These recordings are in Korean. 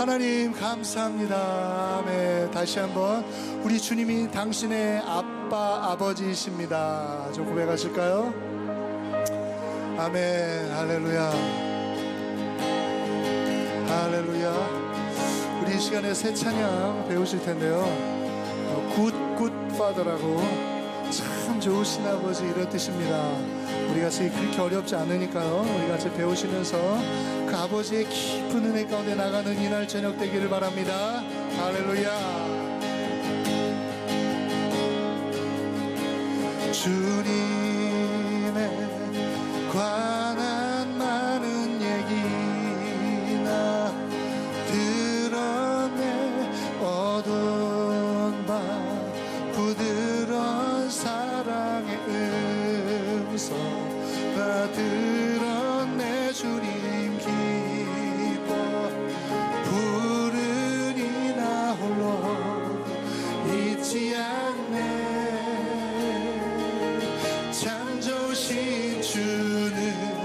하나님 감사합니다. 아멘. 다시 한번 우리 주님이 당신의 아빠 아버지이십니다. 좀 고백하실까요? 아멘. 할렐루야. 할렐루야. 우리 이 시간에 새 찬양 배우실 텐데요. 굿굿파더라고, 참 좋으신 아버지, 이런 뜻입니다. 우리 같이 그렇게 어렵지 않으니까요. 우리 같이 배우시면서 그 아버지의 깊은 은혜 가운데 나가는 이날 저녁 되기를 바랍니다. 할렐루야. 주님에 관한 많은 얘기나 들었네. 어두운 밤 부드러운 사랑의 음성 나 들었네. 주님 기뻐 부르니 나 홀로 잊지 않네. 참 좋으신 주는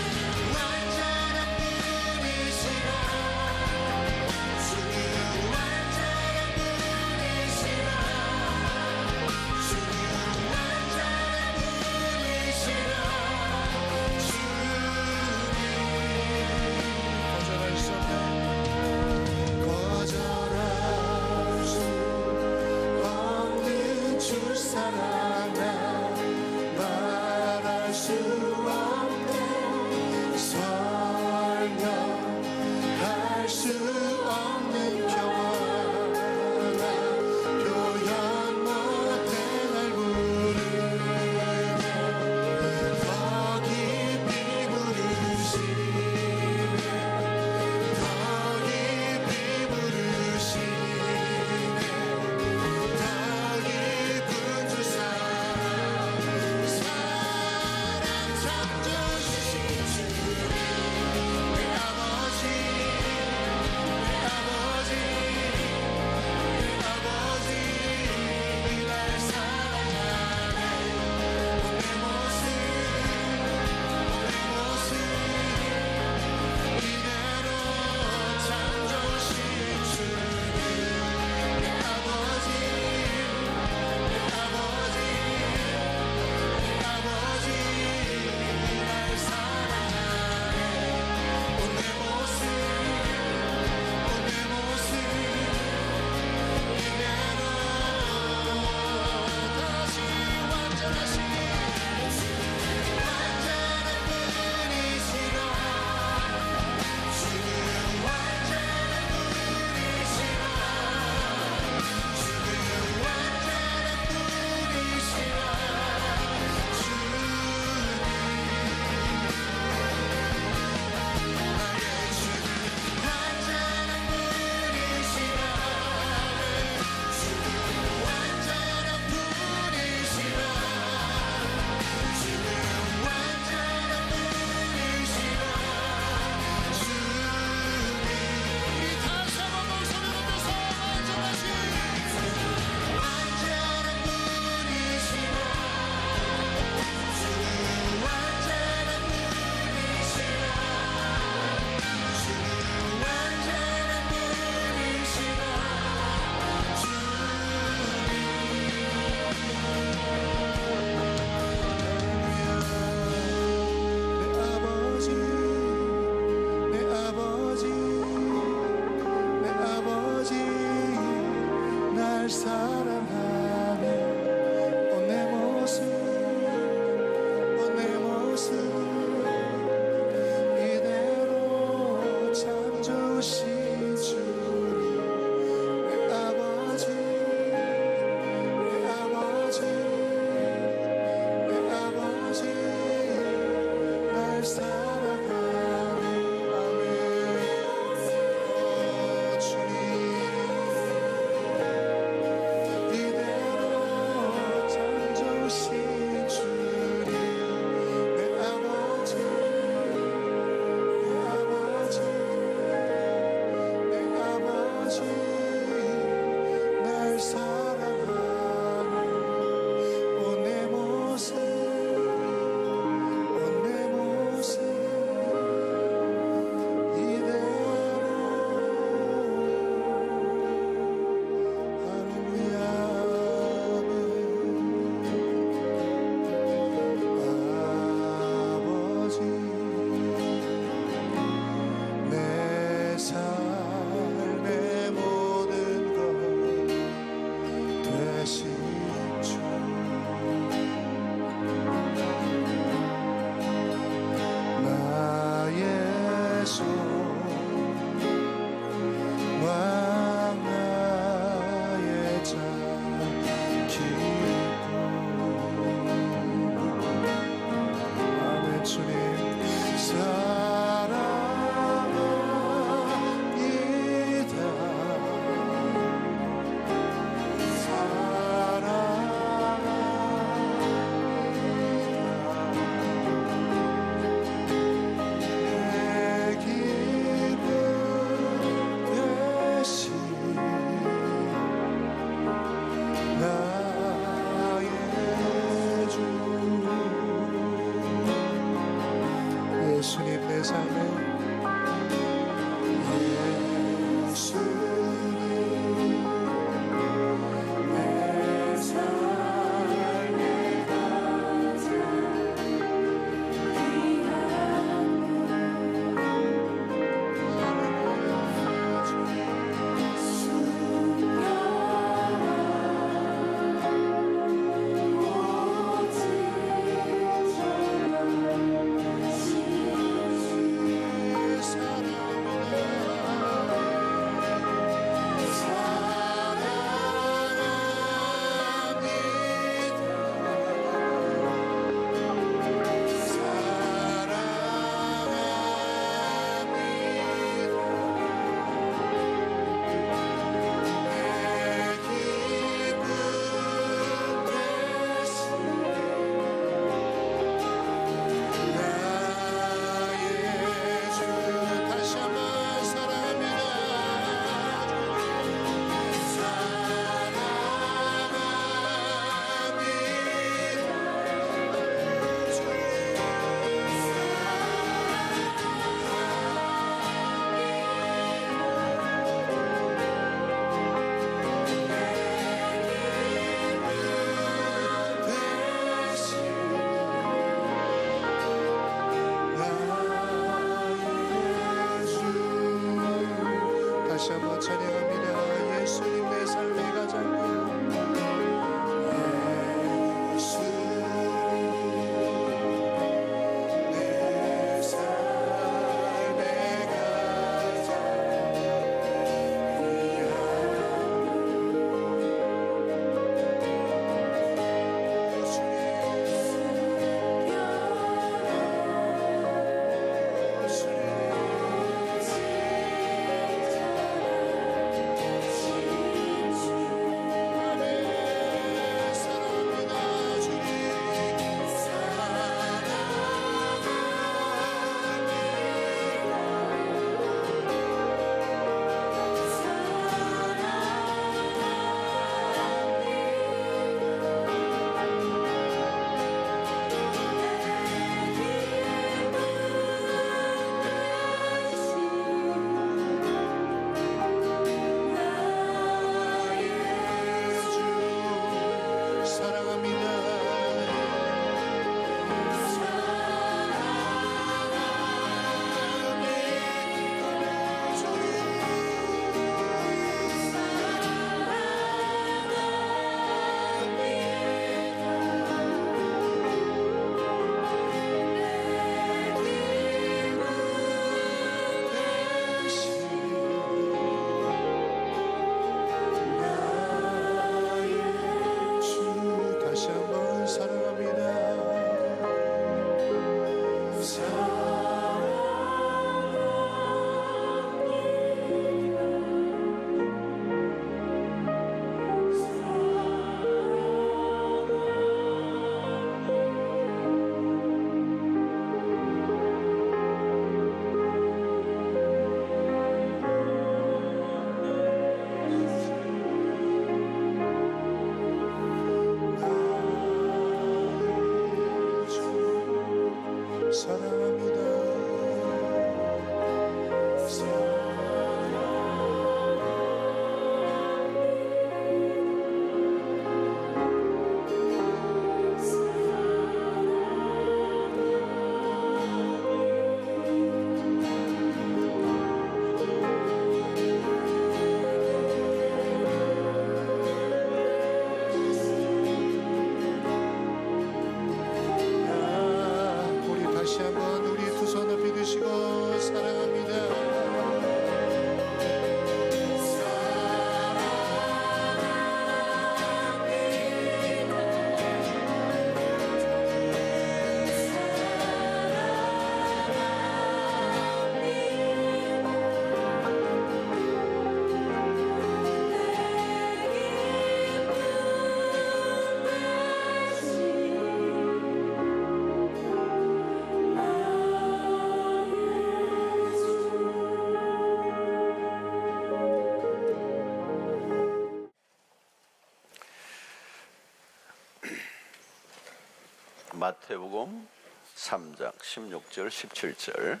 마태복음 3장 16절 17절.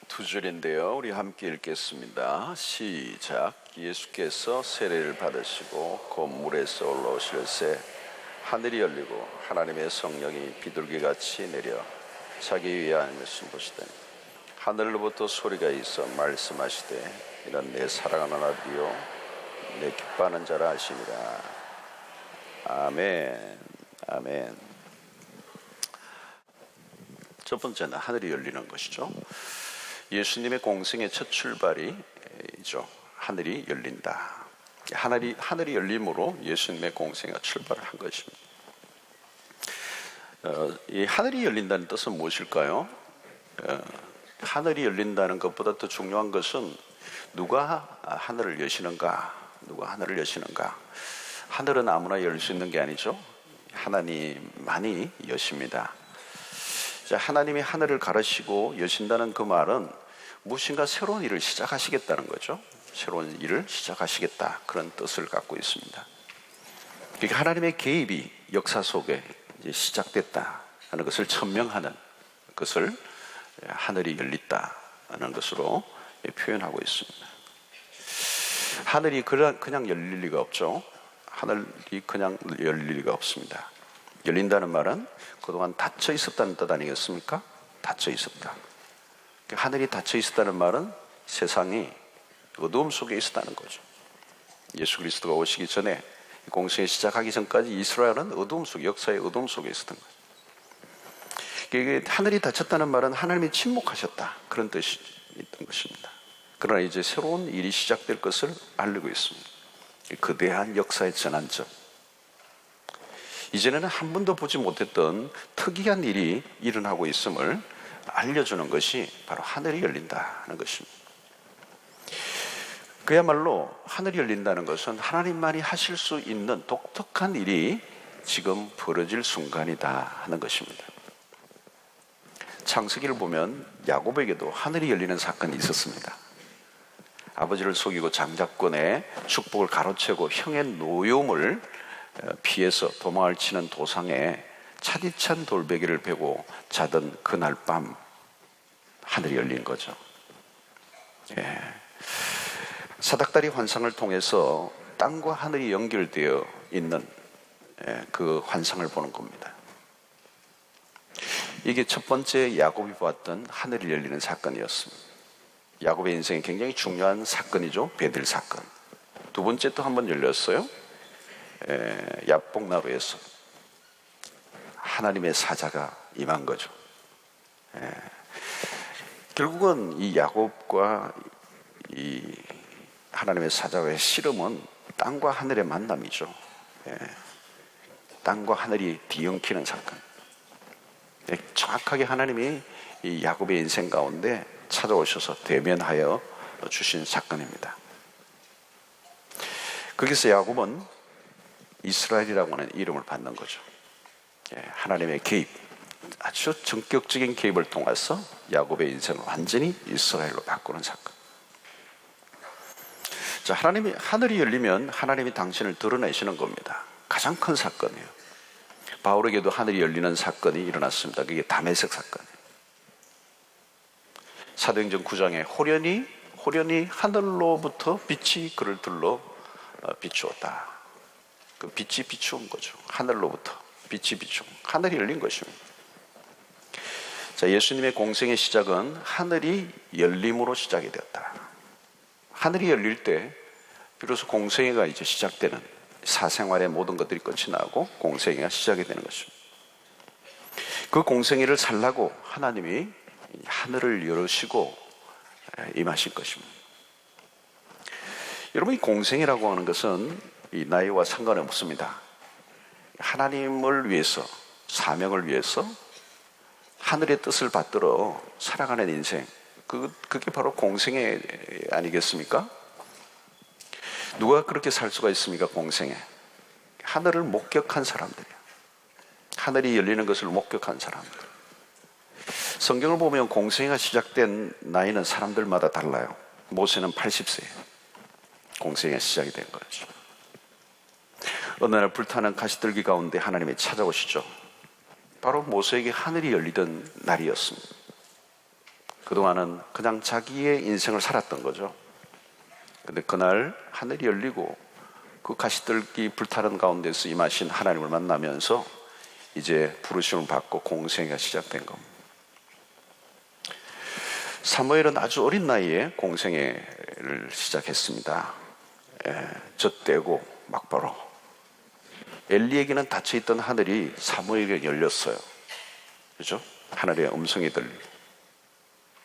두 줄인데요. 우리 함께 읽겠습니다. 시작. 예수께서 세례를 받으시고 곧 물에서 올라오실새 하늘이 열리고 하나님의 성령이 비둘기같이 내려 자기 위에 앉으신 보시더니 하늘로부터 소리가 있어 말씀하시되 이는 내 사랑하는 아들이요 내 기뻐하는 자라 하시니라. 아멘. 아멘. 첫 번째는 하늘이 열리는 것이죠. 예수님의 공생의 첫 출발이죠. 하늘이 열린다. 하늘이 열림으로 예수님의 공생의 출발을 한 것입니다. 이 하늘이 열린다는 뜻은 무엇일까요? 하늘이 열린다는 것보다 더 중요한 것은 누가 하늘을 여시는가? 누가 하늘을 여시는가? 하늘은 아무나 열 수 있는 게 아니죠. 하나님만이 여십니다. 자, 하나님이 하늘을 가르시고 여신다는 그 말은 무엇인가 새로운 일을 시작하시겠다는 거죠. 새로운 일을 시작하시겠다, 그런 뜻을 갖고 있습니다. 그러니까 하나님의 개입이 역사 속에 이제 시작됐다 하는 것을 천명하는 것을 하늘이 열렸다는 것으로 표현하고 있습니다. 하늘이 그냥 열릴 리가 없죠. 하늘이 그냥 열릴 리가 없습니다. 열린다는 말은 그동안 닫혀 있었다는 뜻 아니겠습니까? 닫혀 있었다. 하늘이 닫혀 있었다는 말은 세상이 어두움 속에 있었다는 거죠. 예수 그리스도가 오시기 전에 공생을 시작하기 전까지 이스라엘은 어두움 속, 역사의 어두움 속에 있었던 거죠. 하늘이 닫혔다는 말은 하나님이 침묵하셨다, 그런 뜻이 있던 것입니다. 그러나 이제 새로운 일이 시작될 것을 알리고 있습니다. 거대한 역사의 전환점, 이전에는 한 번도 보지 못했던 특이한 일이 일어나고 있음을 알려주는 것이 바로 하늘이 열린다는 것입니다. 그야말로 하늘이 열린다는 것은 하나님만이 하실 수 있는 독특한 일이 지금 벌어질 순간이다 하는 것입니다. 창세기를 보면 야곱에게도 하늘이 열리는 사건이 있었습니다. 아버지를 속이고 장자권의 축복을 가로채고 형의 노여움을 피해서 도망을 치는 도상에 차디찬 돌베개를 베고 자던 그날 밤 하늘이 열린 거죠. 사닥다리 환상을 통해서 땅과 하늘이 연결되어 있는 그 환상을 보는 겁니다. 이게 첫 번째 야곱이 보았던 하늘이 열리는 사건이었습니다. 야곱의 인생에 굉장히 중요한 사건이죠. 베델 사건. 두 번째 또 한 번 열렸어요. 야복나루에서 하나님의 사자가 임한 거죠. 결국은 이 야곱과 이 하나님의 사자와의 씨름은 땅과 하늘의 만남이죠. 땅과 하늘이 뒤엉키는 사건. 정확하게 하나님이 이 야곱의 인생 가운데 찾아오셔서 대면하여 주신 사건입니다. 거기서 야곱은 이스라엘이라고 하는 이름을 받는 거죠. 하나님의 개입, 아주 전격적인 개입을 통해서 야곱의 인생을 완전히 이스라엘로 바꾸는 사건. 자, 하늘이 열리면 하나님이 당신을 드러내시는 겁니다. 가장 큰 사건이에요. 바울에게도 하늘이 열리는 사건이 일어났습니다. 그게 다메섹 사건이에요. 사도행전 9장에 호련히 하늘로부터 빛이 그를 둘러 비추었다. 그 빛이 비추은 거죠. 하늘로부터 빛이 비추은, 하늘이 열린 것입니다. 자, 예수님의 공생의 시작은 하늘이 열림으로 시작이 되었다. 하늘이 열릴 때 비로소 공생애가 이제 시작되는, 사생활의 모든 것들이 끝이 나고 공생애가 시작이 되는 것입니다. 그 공생애를 살라고 하나님이 하늘을 열으시고 임하실 것입니다. 여러분, 이 공생애라고 하는 것은 이 나이와 상관이 없습니다. 하나님을 위해서, 사명을 위해서 하늘의 뜻을 받들어 살아가는 인생, 그게 바로 공생애 아니겠습니까? 누가 그렇게 살 수가 있습니까? 공생애. 하늘을 목격한 사람들이에요. 하늘이 열리는 것을 목격한 사람들. 성경을 보면 공생애가 시작된 나이는 사람들마다 달라요. 모세는 80세, 공생의 시작이 된 거죠. 어느 날 불타는 가시들기 가운데 하나님이 찾아오시죠. 바로 모세에게 하늘이 열리던 날이었습니다. 그동안은 그냥 자기의 인생을 살았던 거죠. 근데 그날 하늘이 열리고 그 가시들기 불타는 가운데서 임하신 하나님을 만나면서 이제 부르심을 받고 공생애가 시작된 겁니다. 사무엘은 아주 어린 나이에 공생애를 시작했습니다. 젖대고 막바로. 엘리에게는 닫혀있던 하늘이 사무엘에게 열렸어요. 그렇죠? 하늘의 음성이 들리고.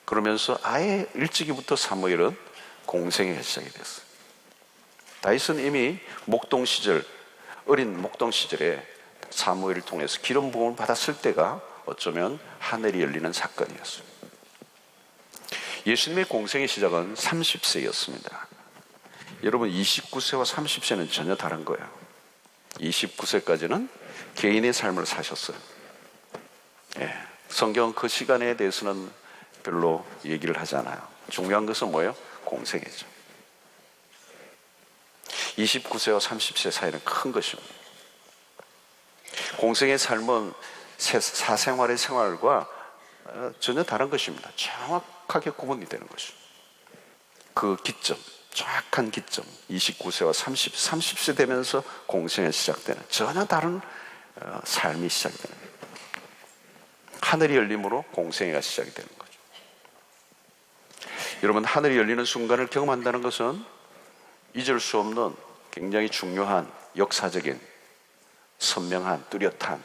그러면서 아예 일찍이부터 사무엘은 공생애가 시작이 됐어요. 다윗은 이미 목동 시절, 어린 목동 시절에 사무엘을 통해서 기름 부음을 받았을 때가 어쩌면 하늘이 열리는 사건이었어요. 예수님의 공생의 시작은 30세였습니다. 여러분 29세와 30세는 전혀 다른 거예요. 29세까지는 개인의 삶을 사셨어요. 성경은 그 시간에 대해서는 별로 얘기를 하지 않아요. 중요한 것은 뭐예요? 공생애죠. 29세와 30세 사이는 큰 것입니다. 공생의 삶은 사생활의 생활과 전혀 다른 것입니다. 정확하게 구분이 되는 것이죠. 그 기점, 정확한 기점, 29세와 30세 되면서 공생이 시작되는 전혀 다른 삶이 시작되는 거예요. 하늘이 열림으로 공생애가 시작이 되는 거죠. 여러분, 하늘이 열리는 순간을 경험한다는 것은 잊을 수 없는 굉장히 중요한 역사적인 선명한 뚜렷한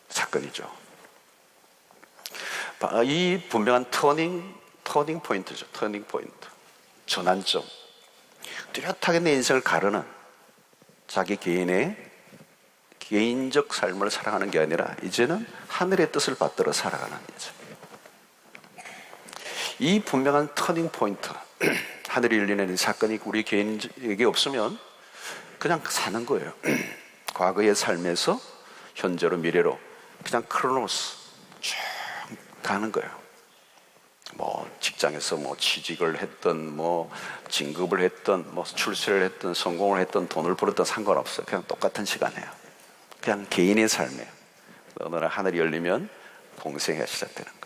사건이죠. 이 분명한 터닝 포인트죠. 터닝 포인트, 전환점. 뚜렷하게 내 인생을 가르는 자기 개인적 삶을 살아가는 게 아니라 이제는 하늘의 뜻을 받들어 살아가는 이제. 이 분명한 터닝 포인트, 하늘이 열리는 이 사건이 우리 개인에게 없으면 그냥 사는 거예요. 과거의 삶에서 현재로 미래로 그냥 크로노스 쭉 가는 거예요. 뭐 직장에서 뭐 취직을 했던 뭐 진급을 했던 뭐 출세를 했던 성공을 했던 돈을 벌었던 상관없어요. 그냥 똑같은 시간이에요. 그냥 개인의 삶이에요. 어느 날 하늘이 열리면 공생애가 시작되는 거예요.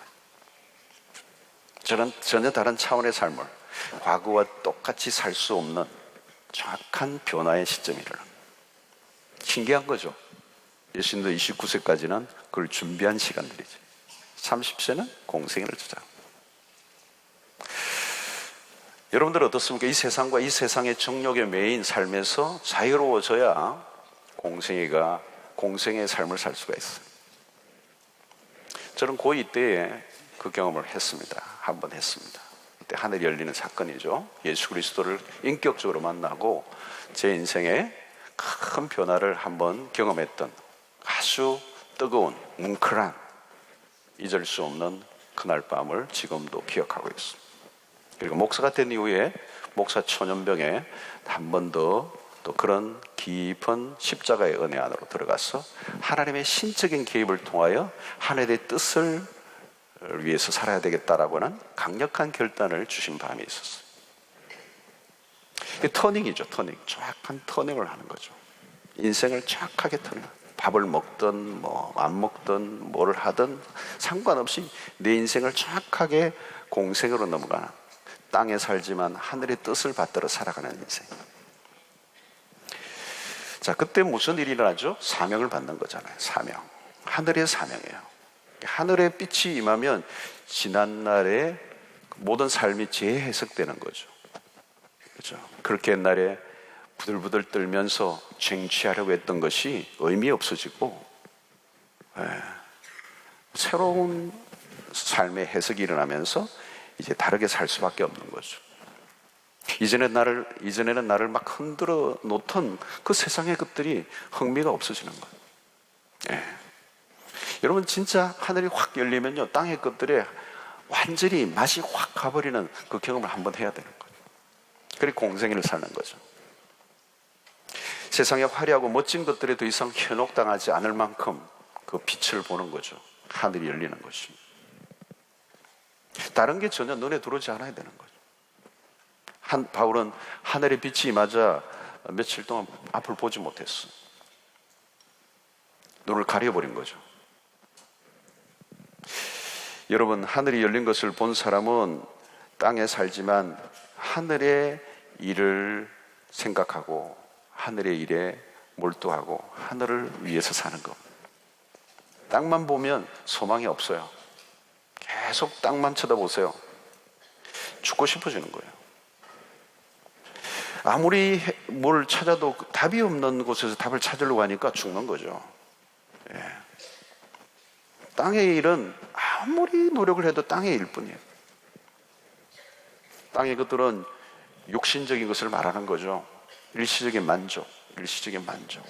저는 전혀 다른 차원의 삶을 과거와 똑같이 살 수 없는 정확한 변화의 시점이 일어납니다. 신기한 거죠. 예수님도 29세까지는 그걸 준비한 시간들이죠. 30세는 공생애를 주자. 여러분들 어떻습니까? 이 세상과 이 세상의 정욕에 매인 삶에서 자유로워져야 공생애의 삶을 살 수가 있어요. 저는 고2 때에 그 경험을 했습니다. 한 번 했습니다. 그때 하늘이 열리는 사건이죠. 예수 그리스도를 인격적으로 만나고 제 인생에 큰 변화를 한번 경험했던 아주 뜨거운 뭉클한 잊을 수 없는 그날 밤을 지금도 기억하고 있습니다. 그리고 목사가 된 이후에 목사 초년병에 한 번 더 또 그런 깊은 십자가의 은혜 안으로 들어가서 하나님의 신적인 개입을 통하여 하나님의 뜻을 위해서 살아야 되겠다라고 하는 강력한 결단을 주신 밤이 있었어요. 이게 터닝이죠. 터닝. 정확한 터닝을 하는 거죠. 인생을 정확하게 터닝. 밥을 먹든 뭐 안 먹든 뭐를 하든 상관없이 내 인생을 정확하게 공생으로 넘어가는, 땅에 살지만 하늘의 뜻을 받들어 살아가는 인생. 자, 그때 무슨 일이 일어나죠? 사명을 받는 거잖아요. 사명. 하늘의 사명이에요. 하늘의 빛이 임하면 지난날의 모든 삶이 재해석되는 거죠. 그렇죠? 그렇게 옛날에 부들부들 떨면서 쟁취하려고 했던 것이 의미 없어지고 새로운 삶의 해석이 일어나면서 이제 다르게 살 수밖에 없는 거죠. 이전에는 나를 막 흔들어 놓던 그 세상의 것들이 흥미가 없어지는 거예요. 여러분, 진짜 하늘이 확 열리면요, 땅의 것들에 완전히 맛이 확 가버리는 그 경험을 한번 해야 되는 거예요. 그래 공생애를 사는 거죠. 세상의 화려하고 멋진 것들에 더 이상 현혹당하지 않을 만큼 그 빛을 보는 거죠. 하늘이 열리는 것입니다. 다른 게 전혀 눈에 들어오지 않아야 되는 거죠. 바울은 하늘의 빛이 임하자 며칠 동안 앞을 보지 못했어. 눈을 가려버린 거죠. 여러분, 하늘이 열린 것을 본 사람은 땅에 살지만 하늘의 일을 생각하고 하늘의 일에 몰두하고 하늘을 위해서 사는 것. 땅만 보면 소망이 없어요. 계속 땅만 쳐다보세요. 죽고 싶어지는 거예요. 아무리 뭘 찾아도 답이 없는 곳에서 답을 찾으려고 하니까 죽는 거죠. 예. 땅의 일은 아무리 노력을 해도 땅의 일뿐이에요. 땅의 것들은 육신적인 것을 말하는 거죠. 일시적인 만족, 일시적인 만족.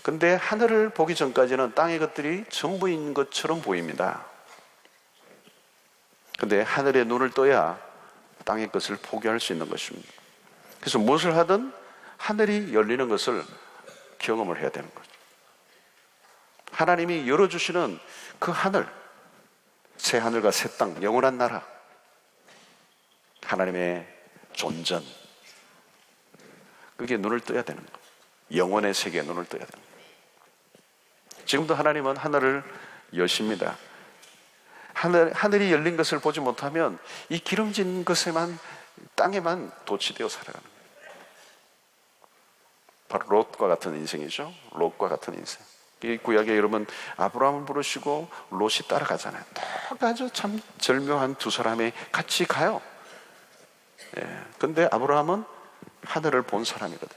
근데 하늘을 보기 전까지는 땅의 것들이 전부인 것처럼 보입니다. 근데 하늘에 눈을 떠야 땅의 것을 포기할 수 있는 것입니다. 그래서 무엇을 하든 하늘이 열리는 것을 경험을 해야 되는 거죠. 하나님이 열어주시는 그 하늘, 새 하늘과 새 땅, 영원한 나라, 하나님의 존전, 그게 눈을 떠야 되는 거예요. 영원의 세계에 눈을 떠야 되는 거예요. 지금도 하나님은 하늘을 여십니다. 하늘이 열린 것을 보지 못하면 이 기름진 것에만, 땅에만 도취되어 살아가는 거예요. 바로 롯과 같은 인생이죠. 롯과 같은 인생. 이 구약에 여러분 아브라함을 부르시고 롯이 따라가잖아요. 아주 참 절묘한 두 사람이 같이 가요. 예. 근데 아브라함은 하늘을 본 사람이거든.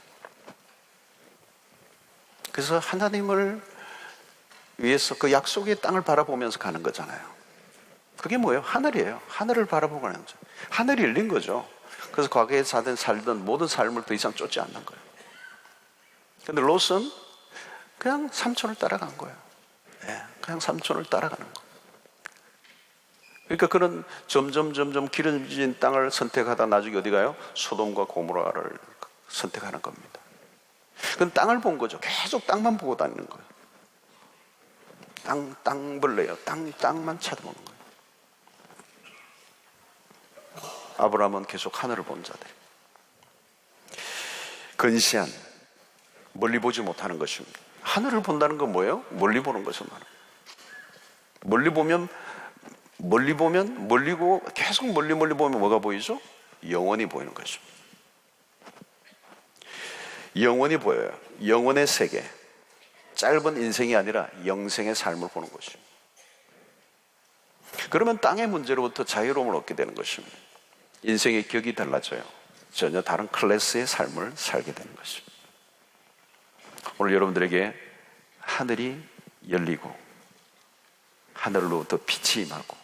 그래서 하나님을 위해서 그 약속의 땅을 바라보면서 가는 거잖아요. 그게 뭐예요? 하늘이에요. 하늘을 바라보고 가는 거죠. 하늘이 열린 거죠. 그래서 과거에 살던 모든 삶을 더 이상 쫓지 않는 거예요. 근데 롯은 그냥 삼촌을 따라간 거예요. 예, 그냥 삼촌을 따라가는 거예요. 그러니까 그는 점점 기름진 땅을 선택하다 나중에 어디 가요? 소돔과 고모라를 선택하는 겁니다. 그건 땅을 본 거죠. 계속 땅만 보고 다니는 거예요. 땅벌레요. 땅만 쳐다보는 거예요. 아브라함은 계속 하늘을 본 자들. 근시한, 멀리 보지 못하는 것입니다. 하늘을 본다는 건 뭐예요? 멀리 보는 것을 말합니다. 멀리 보면 멀리고 계속 멀리 보면 뭐가 보이죠? 영원히 보이는 것입니다. 영원히 보여요. 영원의 세계. 짧은 인생이 아니라 영생의 삶을 보는 것입니다. 그러면 땅의 문제로부터 자유로움을 얻게 되는 것입니다. 인생의 격이 달라져요. 전혀 다른 클래스의 삶을 살게 되는 것입니다. 오늘 여러분들에게 하늘이 열리고 하늘로부터 빛이 임하고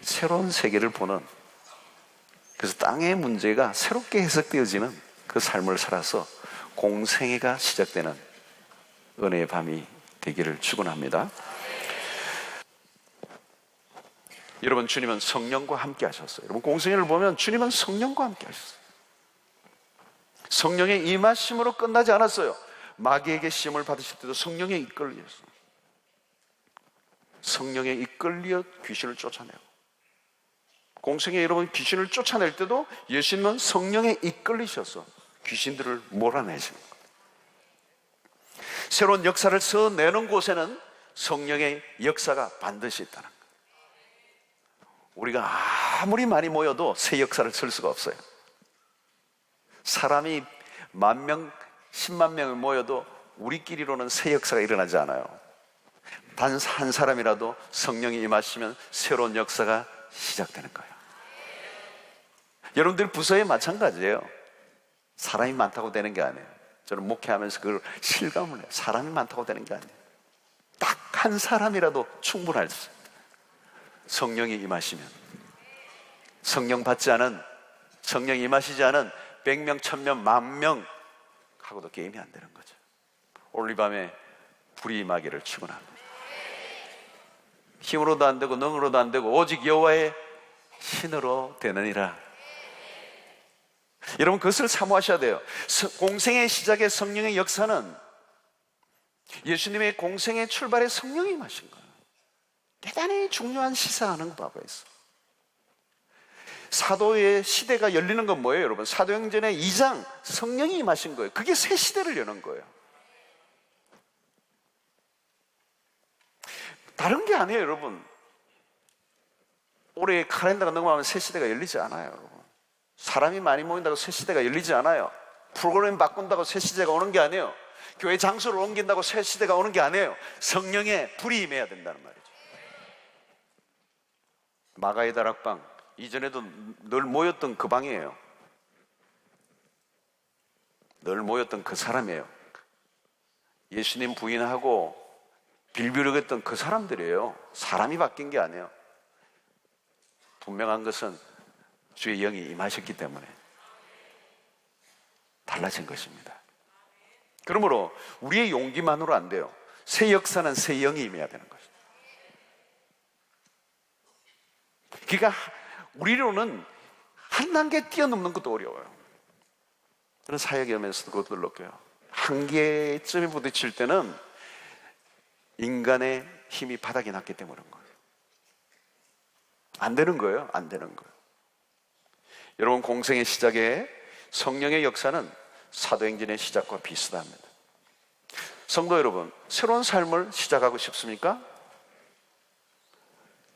새로운 세계를 보는, 그래서 땅의 문제가 새롭게 해석되어지는 그 삶을 살아서 공생애가 시작되는 은혜의 밤이 되기를 축원합니다. 여러분, 주님은 성령과 함께 하셨어요. 여러분, 공생애를 보면 주님은 성령과 함께 하셨어요. 성령의 임하심으로 끝나지 않았어요. 마귀에게 시험을 받으실 때도 성령에 이끌리셨어요. 성령에 이끌려 귀신을 쫓아내고, 공생애 여러분 귀신을 쫓아낼 때도 예수님은 성령에 이끌리셔서 귀신들을 몰아내시는 거예요. 새로운 역사를 써내는 곳에는 성령의 역사가 반드시 있다는 거예요. 우리가 아무리 많이 모여도 새 역사를 쓸 수가 없어요. 사람이 10,000명, 10만 명을 모여도 우리끼리로는 새 역사가 일어나지 않아요. 단 한 사람이라도 성령이 임하시면 새로운 역사가 시작되는 거예요. 여러분들 부서에 마찬가지예요. 사람이 많다고 되는 게 아니에요. 저는 목회하면서 그걸 실감을 해요. 사람이 많다고 되는 게 아니에요. 딱 한 사람이라도 충분할 수 있어요. 성령이 임하시면. 성령 받지 않은, 성령 임하시지 않은 100명, 1000명, 10,000명 하고도 게임이 안 되는 거죠. 오늘 이 밤에 불이 임하기를 축원합니다. 힘으로도 안 되고 능으로도 안 되고 오직 여호와의 신으로 되느니라. 여러분, 그것을 사모하셔야 돼요. 공생의 시작의 성령의 역사는 예수님의 공생의 출발에 성령이 임하신 거예요. 대단히 중요한 시사하는 바가 있어. 사도의 시대가 열리는 건 뭐예요, 여러분? 사도행전의 2장 성령이 임하신 거예요. 그게 새 시대를 여는 거예요. 다른 게 아니에요, 여러분. 올해 카렌더가 넘어가면 새 시대가 열리지 않아요, 여러분. 사람이 많이 모인다고 새 시대가 열리지 않아요. 프로그램 바꾼다고 새 시대가 오는 게 아니에요. 교회 장소를 옮긴다고 새 시대가 오는 게 아니에요. 성령의 불이 임해야 된다는 말이죠. 마가의 다락방, 이전에도 늘 모였던 그 방이에요. 늘 모였던 그 사람이에요. 예수님 부인하고 빌비르겠던 그 사람들이에요. 사람이 바뀐 게 아니에요. 분명한 것은 주의 영이 임하셨기 때문에 달라진 것입니다. 그러므로 우리의 용기만으로 안 돼요. 새 역사는 새 영이 임해야 되는 것입니다. 그러니까 우리로는 한 단계 뛰어넘는 것도 어려워요. 저는 사역에 오면서도 그것도 느껴요. 한계점에 부딪힐 때는 인간의 힘이 바닥이 났기 때문인 거예요. 안 되는 거예요. 안 되는 거예요. 여러분, 공생의 시작에 성령의 역사는 사도행전의 시작과 비슷합니다. 성도 여러분, 새로운 삶을 시작하고 싶습니까?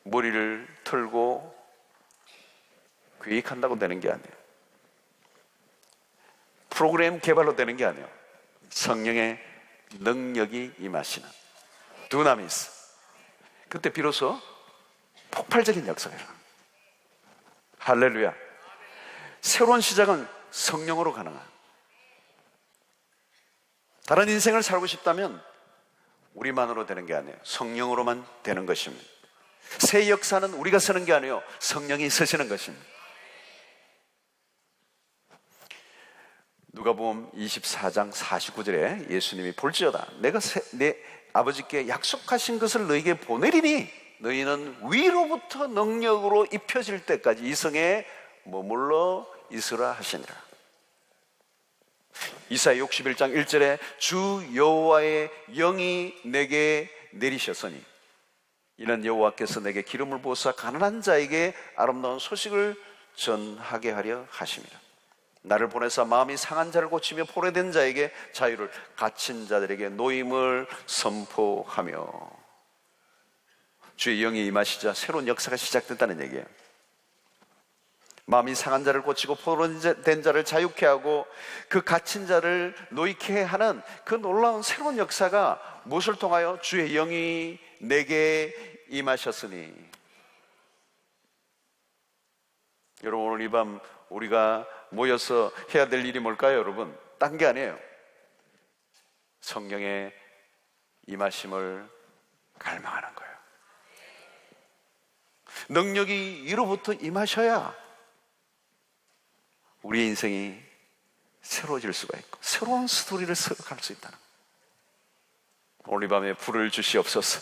머리를 털고 계획한다고 되는 게 아니에요. 프로그램 개발로 되는 게 아니에요. 성령의 능력이 임하시는 두나미스, 그때 비로소 폭발적인 역사가 일어납니다. 할렐루야. 새로운 시작은 성령으로 가능한, 다른 인생을 살고 싶다면 우리만으로 되는 게 아니에요. 성령으로만 되는 것입니다. 새 역사는 우리가 쓰는 게 아니에요. 성령이 쓰시는 것입니다. 누가복음 24장 49절에 예수님이 볼지어다 내가 내 아버지께 약속하신 것을 너희에게 보내리니 너희는 위로부터 능력으로 입혀질 때까지 이 성에 머물러 있으라 하시니라. 이사야 61장 1절에 주 여호와의 영이 내게 내리셨으니 이는 여호와께서 내게 기름을 부어서 가난한 자에게 아름다운 소식을 전하게 하려 하심이라. 나를 보내사 마음이 상한 자를 고치며 포로된 자에게 자유를, 갇힌 자들에게 노임을 선포하며. 주의 영이 임하시자 새로운 역사가 시작됐다는 얘기예요. 마음이 상한 자를 고치고 포로된 자를 자유케 하고 그 갇힌 자를 노익케 하는 그 놀라운 새로운 역사가 무엇을 통하여? 주의 영이 내게 임하셨으니. 여러분, 오늘 이 밤 우리가 모여서 해야 될 일이 뭘까요, 여러분? 딴 게 아니에요. 성령의 임하심을 갈망하는 거예요. 능력이 위로부터 임하셔야 우리의 인생이 새로워질 수가 있고 새로운 스토리를 써갈 수 있다는 거예요. 오늘 이 밤에 불을 주시옵소서.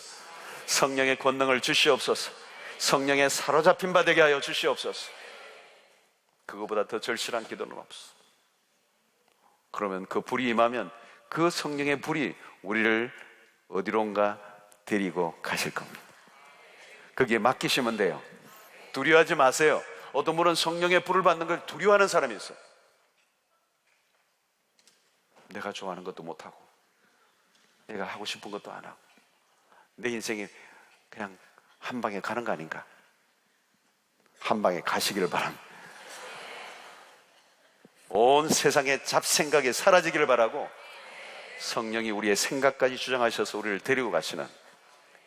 성령의 권능을 주시옵소서. 성령의 사로잡힌 바 되게 하여 주시옵소서. 그거보다 더 절실한 기도는 없어. 그러면 그 불이 임하면 그 성령의 불이 우리를 어디론가 데리고 가실 겁니다. 거기에 맡기시면 돼요. 두려워하지 마세요. 어떤 분은 성령의 불을 받는 걸 두려워하는 사람이 있어요. 내가 좋아하는 것도 못하고 내가 하고 싶은 것도 안 하고 내 인생이 그냥 한 방에 가는 거 아닌가? 한 방에 가시기를 바랍니다. 온 세상의 잡생각이 사라지기를 바라고 성령이 우리의 생각까지 주장하셔서 우리를 데리고 가시는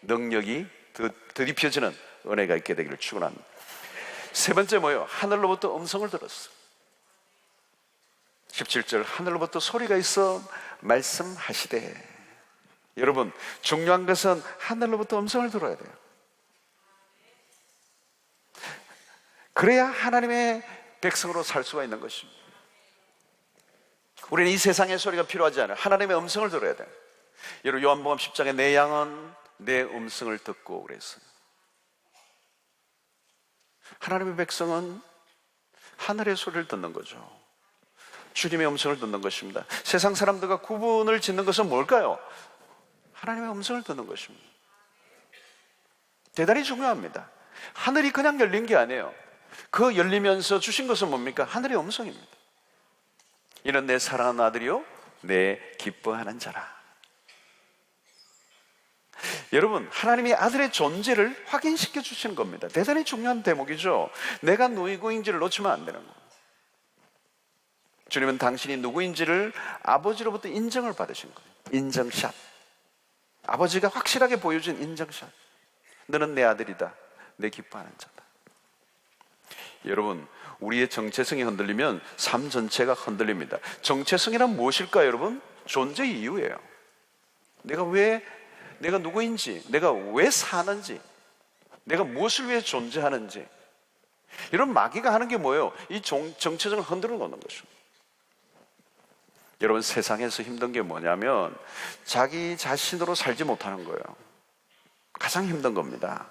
능력이 드립혀지는 은혜가 있게 되기를 축원합니다. 세 번째 뭐예요? 하늘로부터 음성을 들었어. 17절, 하늘로부터 소리가 있어 말씀하시되. 여러분, 중요한 것은 하늘로부터 음성을 들어야 돼요. 그래야 하나님의 백성으로 살 수가 있는 것입니다. 우리는 이 세상의 소리가 필요하지 않아요. 하나님의 음성을 들어야 돼요. 여러분, 요한복음 10장에 내 양은 내 음성을 듣고 그랬어요. 하나님의 백성은 하늘의 소리를 듣는 거죠. 주님의 음성을 듣는 것입니다. 세상 사람들과 구분을 짓는 것은 뭘까요? 하나님의 음성을 듣는 것입니다. 대단히 중요합니다. 하늘이 그냥 열린 게 아니에요. 그 열리면서 주신 것은 뭡니까? 하늘의 음성입니다. 이는 내 사랑하는 아들이요 내 기뻐하는 자라. 여러분, 하나님이 아들의 존재를 확인시켜 주시는 겁니다. 대단히 중요한 대목이죠. 내가 누구인지를 놓치면 안 되는 거예요. 주님은 당신이 누구인지를 아버지로부터 인정을 받으신 거예요. 인정샷. 아버지가 확실하게 보여준 인정샷. 너는 내 아들이다. 내 기뻐하는 자다. 여러분, 우리의 정체성이 흔들리면 삶 전체가 흔들립니다. 정체성이란 무엇일까요, 여러분? 존재 이유예요. 내가 누구인지, 내가 왜 사는지, 내가 무엇을 위해 존재하는지. 이런 마귀가 하는 게 뭐예요? 이 정체성을 흔들어 놓는 것이죠. 여러분, 세상에서 힘든 게 뭐냐면 자기 자신으로 살지 못하는 거예요. 가장 힘든 겁니다.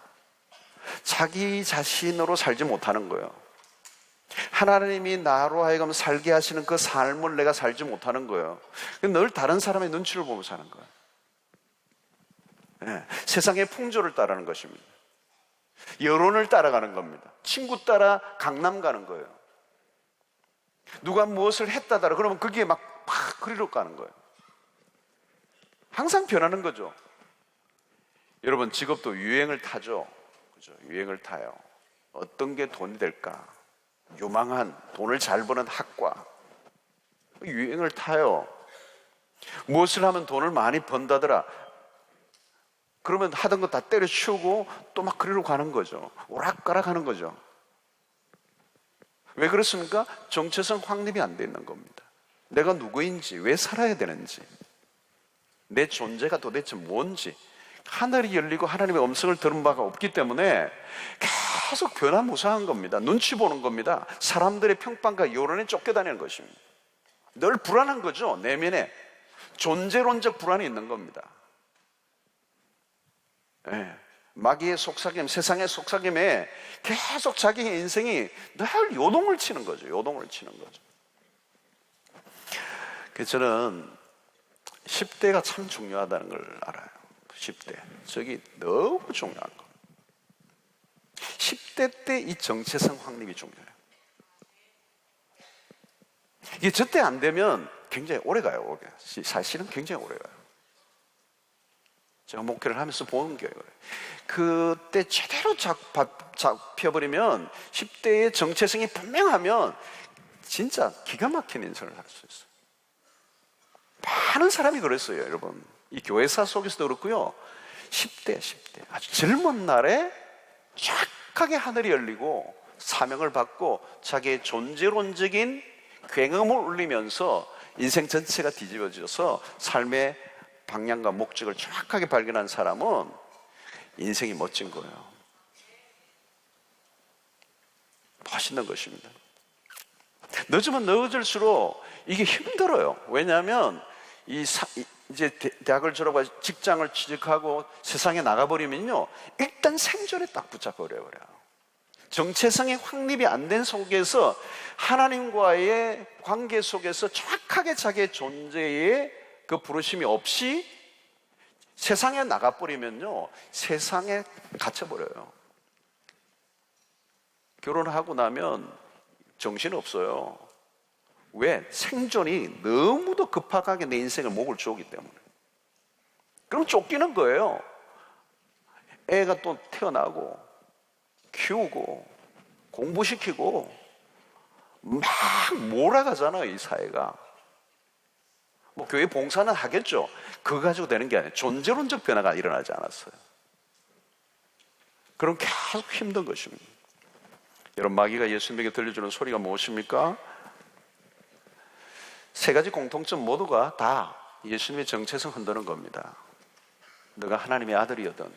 자기 자신으로 살지 못하는 거예요. 하나님이 나로 하여금 살게 하시는 그 삶을 내가 살지 못하는 거예요. 늘 다른 사람의 눈치를 보고 사는 거예요. 네, 세상의 풍조를 따르는 것입니다. 여론을 따라가는 겁니다. 친구 따라 강남 가는 거예요. 누가 무엇을 했다더라 그러면 그게 막 그리로 가는 거예요. 항상 변하는 거죠. 여러분, 직업도 유행을 타죠. 그죠? 유행을 타요. 어떤 게 돈이 될까? 유망한 돈을 잘 버는 학과 유행을 타요. 무엇을 하면 돈을 많이 번다더라 그러면 하던 거 다 때려치우고 또 막 그리로 가는 거죠. 오락가락 하는 거죠. 왜 그렇습니까? 정체성 확립이 안 돼 있는 겁니다. 내가 누구인지, 왜 살아야 되는지, 내 존재가 도대체 뭔지, 하늘이 열리고 하나님의 음성을 들은 바가 없기 때문에 계속 변화무쌍한 겁니다. 눈치 보는 겁니다. 사람들의 평판과 여론에 쫓겨다니는 것입니다. 늘 불안한 거죠. 내면에 존재론적 불안이 있는 겁니다. 네. 마귀의 속삭임, 세상의 속삭임에 계속 자기의 인생이 늘 요동을 치는 거죠. 요동을 치는 거죠. 그래서 저는 10대가 참 중요하다는 걸 알아요. 10대. 저기 너무 중요한 거. 10대 때 이 정체성 확립이 중요해요. 이게 저때 안 되면 굉장히 오래 가요. 오래. 사실은 굉장히 오래 가요. 제가 목회를 하면서 보는 게 그래요. 그때 제대로 잡혀버리면 10대의 정체성이 분명하면 진짜 기가 막힌 인생을 할 수 있어요. 많은 사람이 그랬어요, 여러분. 이 교회사 속에서도 그렇고요. 10대 아주 젊은 날에 쫙하게 하늘이 열리고 사명을 받고 자기의 존재론적인 굉음을 울리면서 인생 전체가 뒤집어져서 삶의 방향과 목적을 정확하게 발견한 사람은 인생이 멋진 거예요. 멋있는 것입니다. 늦으면 늦을수록 이게 힘들어요. 왜냐하면 이제 대학을 졸업하고 직장을 취직하고 세상에 나가버리면요, 일단 생존에 딱 붙잡아버려요. 정체성이 확립이 안 된 속에서 하나님과의 관계 속에서 정확하게 자기의 존재의 그 부르심이 없이 세상에 나가버리면요, 세상에 갇혀버려요. 결혼하고 나면 정신없어요. 왜? 생존이 너무도 급하게 내 인생을 목을 조기 때문에. 그럼 쫓기는 거예요. 애가 또 태어나고 키우고 공부시키고 막 몰아가잖아요, 이 사회가. 뭐 교회 봉사는 하겠죠. 그거 가지고 되는 게 아니에요. 존재론적 변화가 일어나지 않았어요. 그럼 계속 힘든 것입니다. 여러분, 마귀가 예수님에게 들려주는 소리가 무엇입니까? 세 가지 공통점 모두가 다 예수님의 정체성 흔드는 겁니다. 너가 하나님의 아들이거든.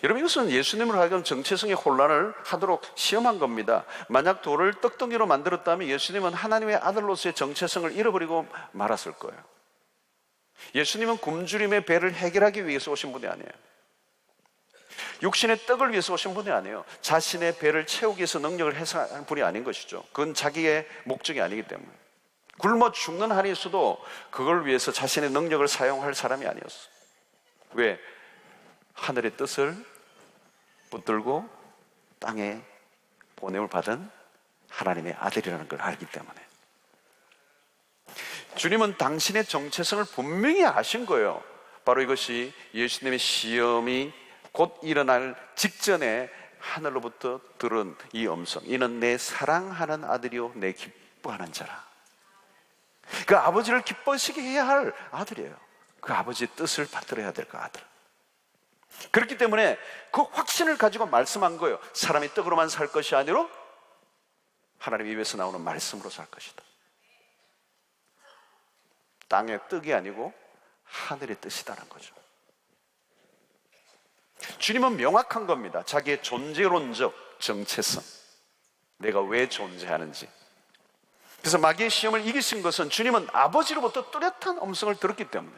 여러분, 이것은 예수님을 하여금 정체성의 혼란을 하도록 시험한 겁니다. 만약 돌을 떡덩이로 만들었다면 예수님은 하나님의 아들로서의 정체성을 잃어버리고 말았을 거예요. 예수님은 굶주림의 배를 해결하기 위해서 오신 분이 아니에요. 육신의 떡을 위해서 오신 분이 아니에요. 자신의 배를 채우기 위해서 능력을 행사하는 분이 아닌 것이죠. 그건 자기의 목적이 아니기 때문에. 굶어 죽는 한이 있어도 그걸 위해서 자신의 능력을 사용할 사람이 아니었어요. 왜? 하늘의 뜻을 붙들고 땅에 보냄을 받은 하나님의 아들이라는 걸 알기 때문에. 주님은 당신의 정체성을 분명히 아신 거예요. 바로 이것이 예수님의 시험이 곧 일어날 직전에 하늘로부터 들은 이 음성, 이는 내 사랑하는 아들이요 내 기뻐하는 자라. 그 아버지를 기뻐시게 해야 할 아들이에요. 그 아버지의 뜻을 받들어야 될 그 아들. 그렇기 때문에 그 확신을 가지고 말씀한 거예요. 사람이 떡으로만 살 것이 아니라 하나님 입에서 나오는 말씀으로 살 것이다. 땅의 떡이 아니고 하늘의 뜻이다라는 거죠. 주님은 명확한 겁니다. 자기의 존재론적 정체성, 내가 왜 존재하는지. 그래서 마귀의 시험을 이기신 것은 주님은 아버지로부터 뚜렷한 음성을 들었기 때문에.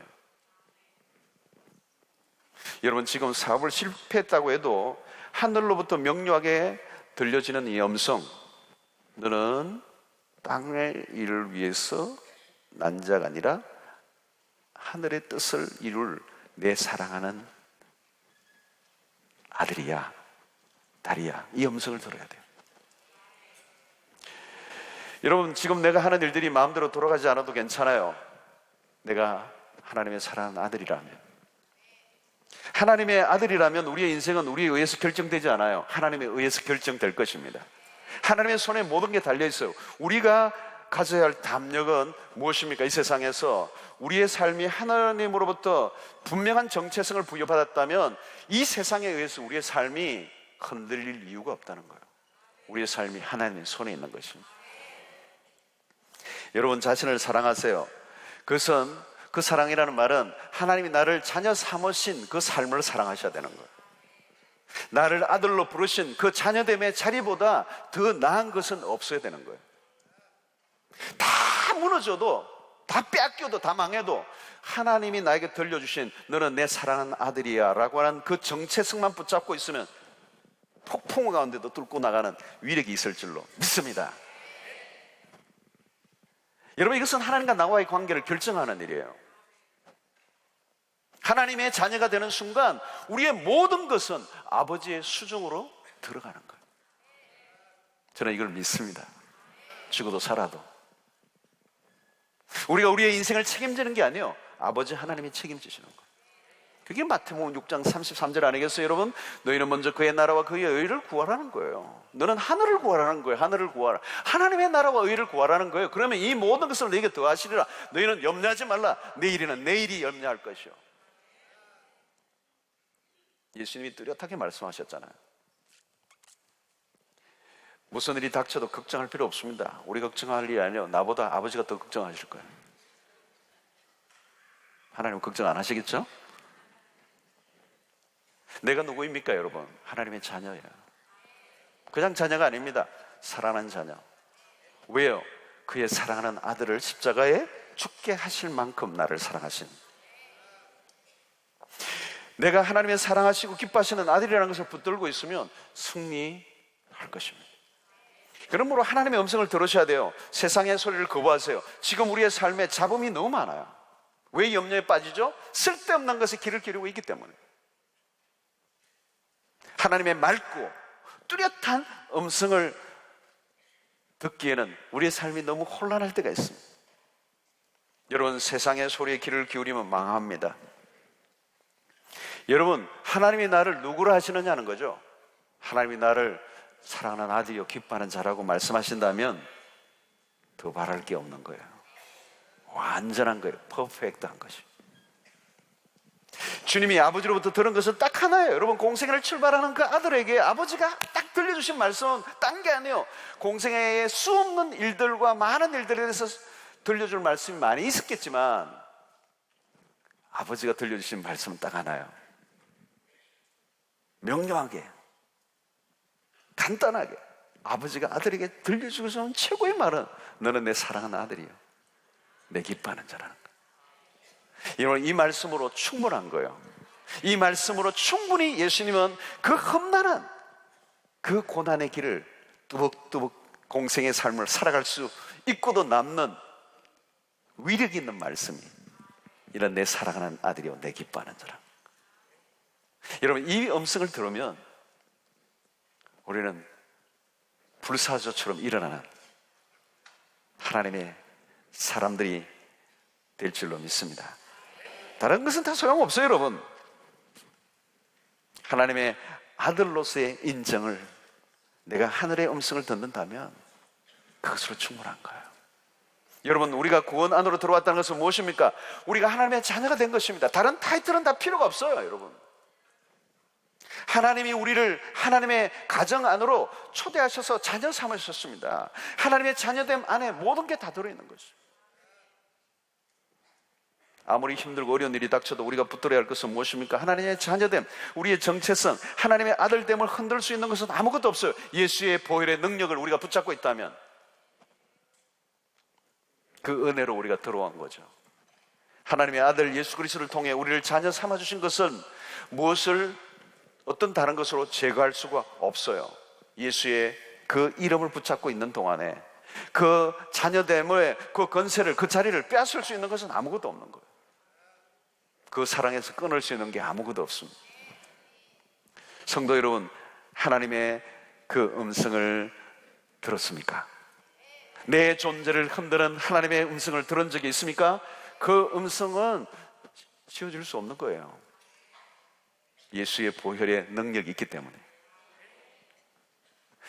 여러분, 지금 사업을 실패했다고 해도 하늘로부터 명료하게 들려지는 이 음성, 너는 땅의 일을 위해서 난 자가 아니라 하늘의 뜻을 이룰 내 사랑하는 아들이야, 딸이야. 이 음성을 들어야 돼요. 여러분, 지금 내가 하는 일들이 마음대로 돌아가지 않아도 괜찮아요. 내가 하나님의 사랑하는 아들이라면, 하나님의 아들이라면 우리의 인생은 우리에 의해서 결정되지 않아요. 하나님에 의해서 결정될 것입니다. 하나님의 손에 모든 게 달려있어요. 우리가 가져야 할 담력은 무엇입니까? 이 세상에서 우리의 삶이 하나님으로부터 분명한 정체성을 부여받았다면 이 세상에 의해서 우리의 삶이 흔들릴 이유가 없다는 거예요. 우리의 삶이 하나님의 손에 있는 것입니다. 여러분, 자신을 사랑하세요. 그것은, 그 사랑이라는 말은 하나님이 나를 자녀 삼으신 그 삶을 사랑하셔야 되는 거예요. 나를 아들로 부르신 그 자녀됨의 자리보다 더 나은 것은 없어야 되는 거예요. 다 무너져도, 다 빼앗겨도, 다 망해도 하나님이 나에게 들려주신 너는 내 사랑하는 아들이야 라고 하는 그 정체성만 붙잡고 있으면 폭풍 가운데도 뚫고 나가는 위력이 있을 줄로 믿습니다. 여러분, 이것은 하나님과 나와의 관계를 결정하는 일이에요. 하나님의 자녀가 되는 순간 우리의 모든 것은 아버지의 수중으로 들어가는 거예요. 저는 이걸 믿습니다. 죽어도 살아도. 우리가 우리의 인생을 책임지는 게 아니에요. 아버지 하나님이 책임지시는 거예요. 그게 마태복음 6장 33절 아니겠어요, 여러분? 너희는 먼저 그의 나라와 그의 의를 구하라는 거예요. 너는 하늘을 구하라는 거예요. 하늘을 구하라. 하나님의 나라와 의를 구하라는 거예요. 그러면 이 모든 것을 너에게 더하시리라. 너희는 염려하지 말라. 내일에는 내일이 염려할 것이요. 예수님이 뚜렷하게 말씀하셨잖아요. 무슨 일이 닥쳐도 걱정할 필요 없습니다. 우리 걱정할 일이 아니에요. 나보다 아버지가 더 걱정하실 거예요. 하나님 걱정 안 하시겠죠? 내가 누구입니까, 여러분? 하나님의 자녀예요. 그냥 자녀가 아닙니다. 사랑하는 자녀. 왜요? 그의 사랑하는 아들을 십자가에 죽게 하실 만큼 나를 사랑하신, 내가 하나님의 사랑하시고 기뻐하시는 아들이라는 것을 붙들고 있으면 승리할 것입니다. 그러므로 하나님의 음성을 들으셔야 돼요. 세상의 소리를 거부하세요. 지금 우리의 삶에 잡음이 너무 많아요. 왜 염려에 빠지죠? 쓸데없는 것에 길을 기르고 있기 때문에. 하나님의 맑고 뚜렷한 음성을 듣기에는 우리의 삶이 너무 혼란할 때가 있습니다. 여러분, 세상의 소리에 귀를 기울이면 망합니다. 여러분, 하나님이 나를 누구로 하시느냐는 거죠. 하나님이 나를 사랑하는 아들이요 기뻐하는 자라고 말씀하신다면 더 바랄 게 없는 거예요. 완전한 거예요. 퍼펙트한 것이. 주님이 아버지로부터 들은 것은 딱 하나예요. 여러분, 공생애를 출발하는 그 아들에게 아버지가 딱 들려주신 말씀은 딴 게 아니에요. 공생애의 수없는 일들과 많은 일들에 대해서 들려줄 말씀이 많이 있었겠지만 아버지가 들려주신 말씀은 딱 하나예요. 명료하게, 간단하게 아버지가 아들에게 들려주고서 온 최고의 말은 너는 내 사랑하는 아들이요 내 기뻐하는 자라는 거예요. 여러분, 이 말씀으로 충분한 거예요. 이 말씀으로 충분히 예수님은 그 험난한 그 고난의 길을 뚜벅뚜벅 공생의 삶을 살아갈 수 있고도 남는 위력 있는 말씀이 이런 내 사랑하는 아들이요 내 기뻐하는 자라. 여러분, 이 음성을 들으면 우리는 불사조처럼 일어나는 하나님의 사람들이 될 줄로 믿습니다. 다른 것은 다 소용없어요, 여러분. 하나님의 아들로서의 인정을, 내가 하늘의 음성을 듣는다면 그것으로 충분한 거예요. 여러분, 우리가 구원 안으로 들어왔다는 것은 무엇입니까? 우리가 하나님의 자녀가 된 것입니다. 다른 타이틀은 다 필요가 없어요, 여러분. 하나님이 우리를 하나님의 가정 안으로 초대하셔서 자녀 삼으셨습니다. 하나님의 자녀됨 안에 모든 게 다 들어있는 것이죠. 아무리 힘들고 어려운 일이 닥쳐도 우리가 붙들어야 할 것은 무엇입니까? 하나님의 자녀됨, 우리의 정체성, 하나님의 아들됨을 흔들 수 있는 것은 아무것도 없어요. 예수의 보혈의 능력을 우리가 붙잡고 있다면 그 은혜로 우리가 들어온 거죠. 하나님의 아들 예수 그리스도를 통해 우리를 자녀 삼아주신 것은 무엇을 어떤 다른 것으로 제거할 수가 없어요. 예수의 그 이름을 붙잡고 있는 동안에 그 자녀됨의 그 권세를, 그 자리를 빼앗을 수 있는 것은 아무것도 없는 거예요. 그 사랑에서 끊을 수 있는 게 아무것도 없습니다. 성도 여러분, 하나님의 그 음성을 들었습니까? 내 존재를 흔드는 하나님의 음성을 들은 적이 있습니까? 그 음성은 지워질 수 없는 거예요. 예수의 보혈의 능력이 있기 때문에.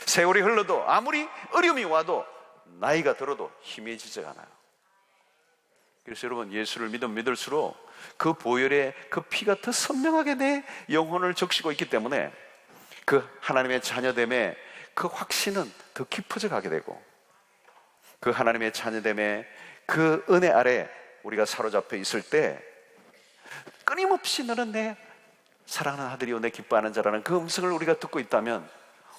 세월이 흘러도, 아무리 어려움이 와도, 나이가 들어도 희미해지지가 않아요. 그래서 여러분, 예수를 믿을수록 그 보혈의 그 피가 더 선명하게 내 영혼을 적시고 있기 때문에 그 하나님의 자녀됨의 그 확신은 더 깊어져 가게 되고, 그 하나님의 자녀됨의 그 은혜 아래 우리가 사로잡혀 있을 때 끊임없이 너는 내 사랑하는 아들이요 내 기뻐하는 자라는 그 음성을 우리가 듣고 있다면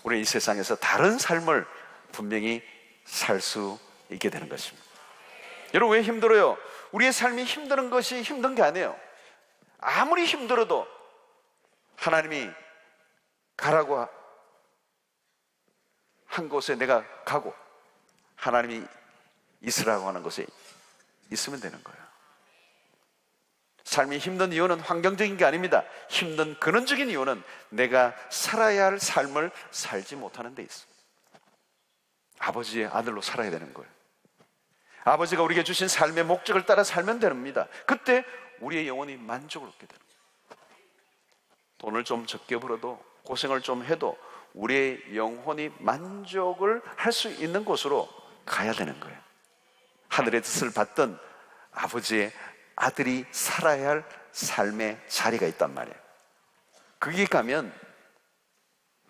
우리는 이 세상에서 다른 삶을 분명히 살 수 있게 되는 것입니다. 여러분, 왜 힘들어요? 우리의 삶이 힘든 것이 힘든 게 아니에요. 아무리 힘들어도 하나님이 가라고 한 곳에 내가 가고 하나님이 있으라고 하는 곳에 있으면 되는 거예요. 삶이 힘든 이유는 환경적인 게 아닙니다. 힘든 근원적인 이유는 내가 살아야 할 삶을 살지 못하는 데 있습니다. 아버지의 아들로 살아야 되는 거예요. 아버지가 우리에게 주신 삶의 목적을 따라 살면 됩니다. 그때 우리의 영혼이 만족을 얻게 됩니다. 돈을 좀 적게 벌어도, 고생을 좀 해도 우리의 영혼이 만족을 할 수 있는 곳으로 가야 되는 거예요. 하늘의 뜻을 받던 아버지의 아들이 살아야 할 삶의 자리가 있단 말이에요. 거기 가면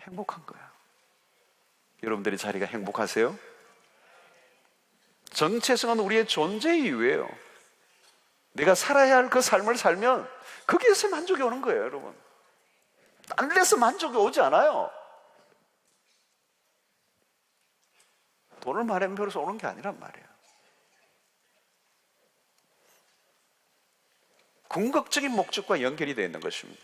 행복한 거야. 여러분들의 자리가 행복하세요? 정체성은 우리의 존재 이유예요. 내가 살아야 할 그 삶을 살면 거기에서 만족이 오는 거예요, 여러분. 딴 데서 만족이 오지 않아요. 돈을 많이 벌어서 오는 게 아니란 말이에요. 궁극적인 목적과 연결이 되어 있는 것입니다.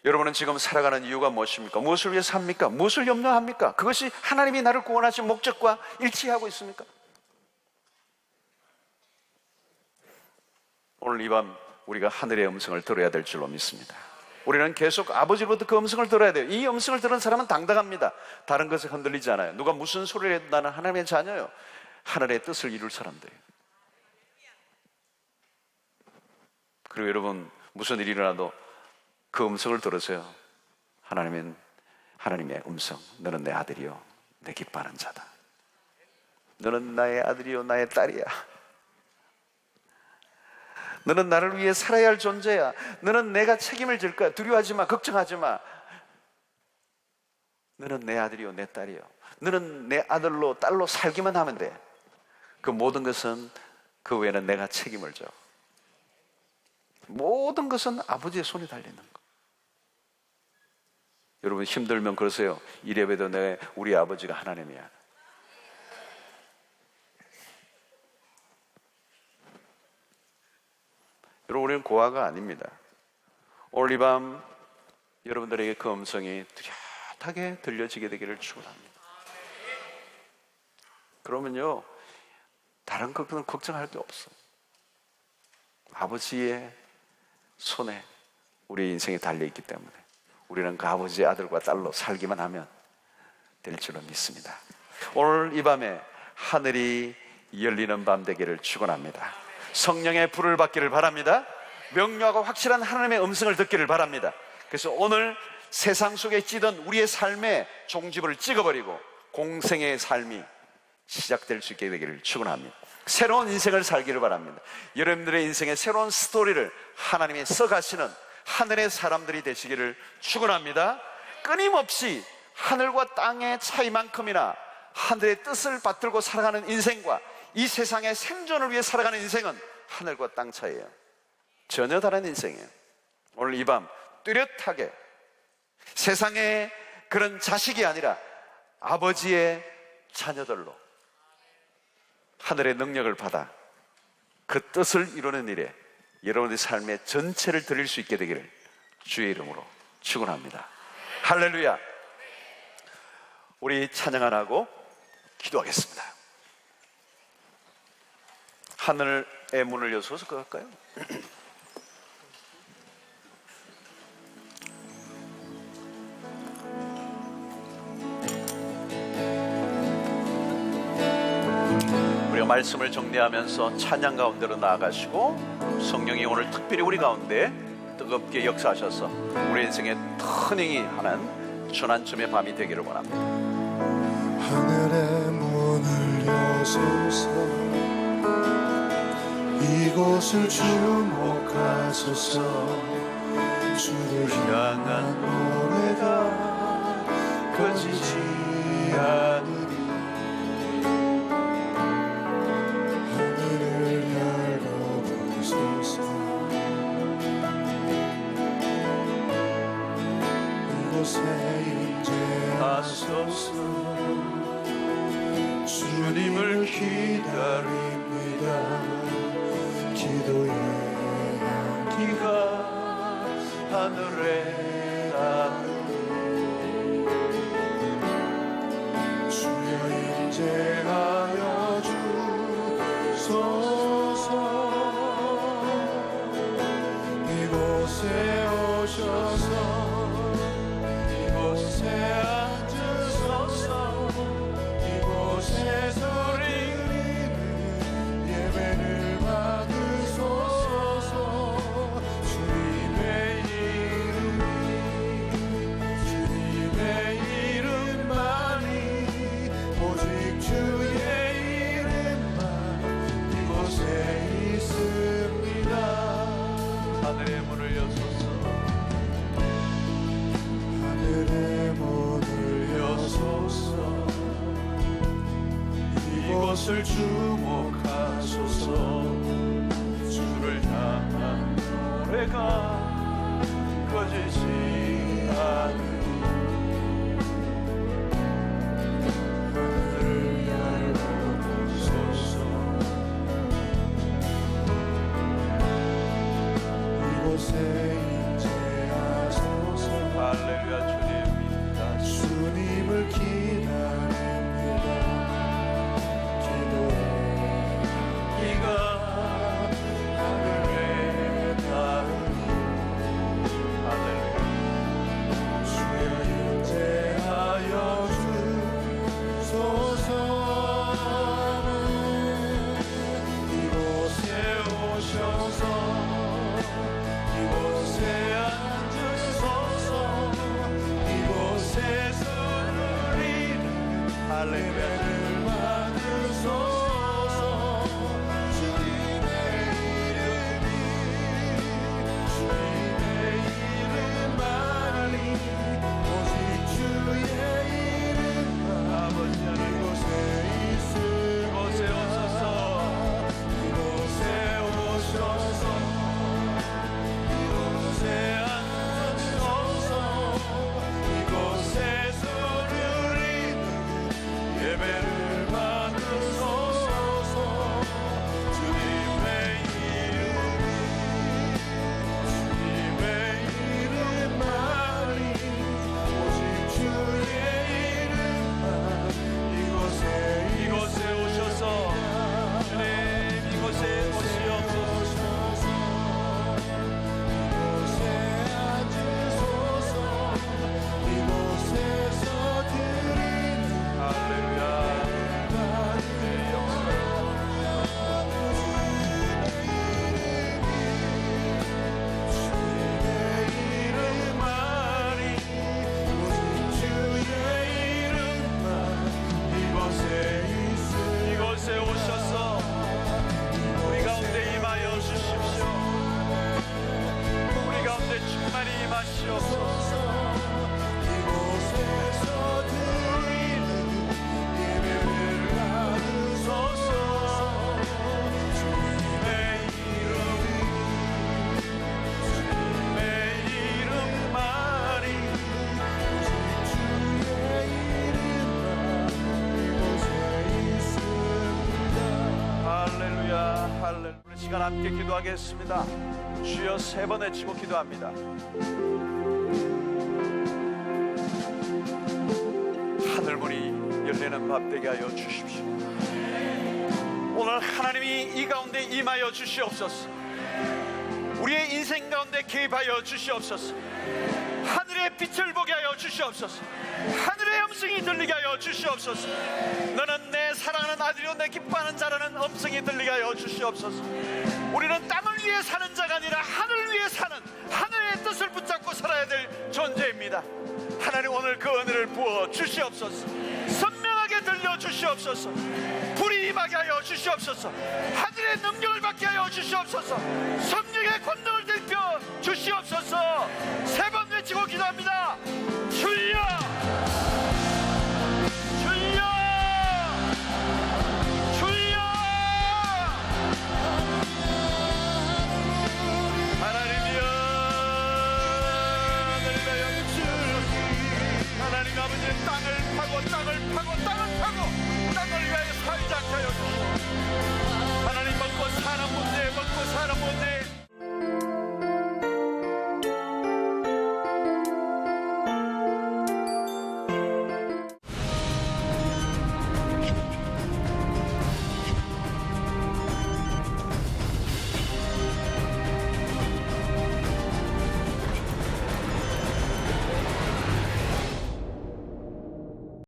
여러분은 지금 살아가는 이유가 무엇입니까? 무엇을 위해 삽니까? 무엇을 염려합니까? 그것이 하나님이 나를 구원하신 목적과 일치하고 있습니까? 오늘 이 밤 우리가 하늘의 음성을 들어야 될 줄로 믿습니다. 우리는 계속 아버지로부터 그 음성을 들어야 돼요. 이 음성을 들은 사람은 당당합니다. 다른 것에 흔들리지 않아요. 누가 무슨 소리를 해도 나는 하나님의 자녀예요. 하늘의 뜻을 이룰 사람들이에요. 그리고 여러분, 무슨 일이 일어나도 그 음성을 들으세요. 하나님의 음성. 너는 내 아들이요 내 기뻐하는 자다. 너는 나의 아들이요 나의 딸이야. 너는 나를 위해 살아야 할 존재야. 너는 내가 책임을 질 거야. 두려워하지 마. 걱정하지 마. 너는 내 아들이요 내 딸이요. 너는 내 아들로 딸로 살기만 하면 돼. 그 모든 것은 그 외에는 내가 책임을 져. 모든 것은 아버지의 손에 달리는 거. 여러분, 힘들면 그러세요. 이래봬도 우리 아버지가 하나님이야. 여러분, 우리는 고아가 아닙니다. 오늘 이 밤 여러분들에게 그 음성이 뚜렷하게 들려지게 되기를 축원합니다. 그러면요, 다른 것은 걱정할 게 없어요. 아버지의 손에 우리 인생이 달려있기 때문에 우리는 그 아버지의 아들과 딸로 살기만 하면 될 줄은 믿습니다. 오늘 이 밤에 하늘이 열리는 밤 되기를 축원합니다. 성령의 불을 받기를 바랍니다. 명료하고 확실한 하나님의 음성을 듣기를 바랍니다. 그래서 오늘 세상 속에 찌던 우리의 삶의 종지부를 찍어버리고 공생의 삶이 시작될 수 있게 되기를 축원합니다. 새로운 인생을 살기를 바랍니다. 여러분들의 인생의 새로운 스토리를 하나님이 써가시는 하늘의 사람들이 되시기를 축원합니다. 끊임없이 하늘과 땅의 차이만큼이나 하늘의 뜻을 받들고 살아가는 인생과 이 세상의 생존을 위해 살아가는 인생은 하늘과 땅 차이예요. 전혀 다른 인생이에요. 오늘 이 밤 뚜렷하게 세상의 그런 자식이 아니라 아버지의 자녀들로 하늘의 능력을 받아 그 뜻을 이루는 일에 여러분의 삶의 전체를 드릴 수 있게 되기를 주의 이름으로 축원합니다. 할렐루야. 우리 찬양 안 하고 기도하겠습니다. 하늘의 문을 여서서 그럴까요? 우리가 말씀을 정리하면서 찬양 가운데로 나아가시고 성령이 오늘 특별히 우리 가운데 뜨겁게 역사하셔서 우리 인생의 터닝이 하는 전환점의 밤이 되기를 원합니다. 하늘의 문을 여소서 이곳을 주목하소서 주를 향한 노래가 꺼지지 않으리 하늘을 열어보소서 이곳에 임재하소서 주님을 기다립니다. 기도의 향기가 하늘에 닿으리 주여 임재하여 주소서 이곳에 오셔서 이곳에 앉으소서 이곳에 소리 예배를 받으소서 주님의 이름만이 오직 주의 이름만 이곳에 있습니다. 하늘의 문을 여소서 하늘의 문을 여소서 이곳을 주목하소서 주를 향한 노래가 꺼지지 않으리 하늘을 열어보소서 이곳에 임재하소서 할렐루야 주님입니다. 주님을 기다립니다. 기도의 이가 하늘에 닿으리 할렐루야 주여 오늘 시간 함께 기도하겠습니다. 주여 세 번 외치고 기도합니다. 하늘문이 열리는 밤 되게 하여 주십시오. 오늘 하나님이 이 가운데 임하여 주시옵소서. 우리의 인생 가운데 개입하여 주시옵소서. 하늘의 빛을 보게 하여 주시옵소서. 하늘의 음성이 들리게 하여 주시옵소서. 너는 내 사랑하는 아들이요 내 기뻐하는 자라는 음성이 들리게 하여 주시옵소서. 우리는 땅을 위해 사는 자가 아니라 하늘을 위해 사는, 하늘의 뜻을 붙잡고 살아야 될 존재입니다. 하나님 오늘 그 은혜를 부어 주시옵소서. 선명하게 들려 주시옵소서. 불이 임하게 하여 주시옵소서. 하늘의 능력을 받게 하여 주시옵소서. 성령의 권능을 들펴 주시옵소서. 세 번 외치고 기도합니다. 주여, 주여, 주여. 하나님이여, 하늘과 영주, 하나님 아버지의 땅을 파고 땅을 파고 땅을 파고 땅을 위하여 살지 않게 하여 주시옵소서. 하나님 먹고 사는 문제, 먹고 사는 문제,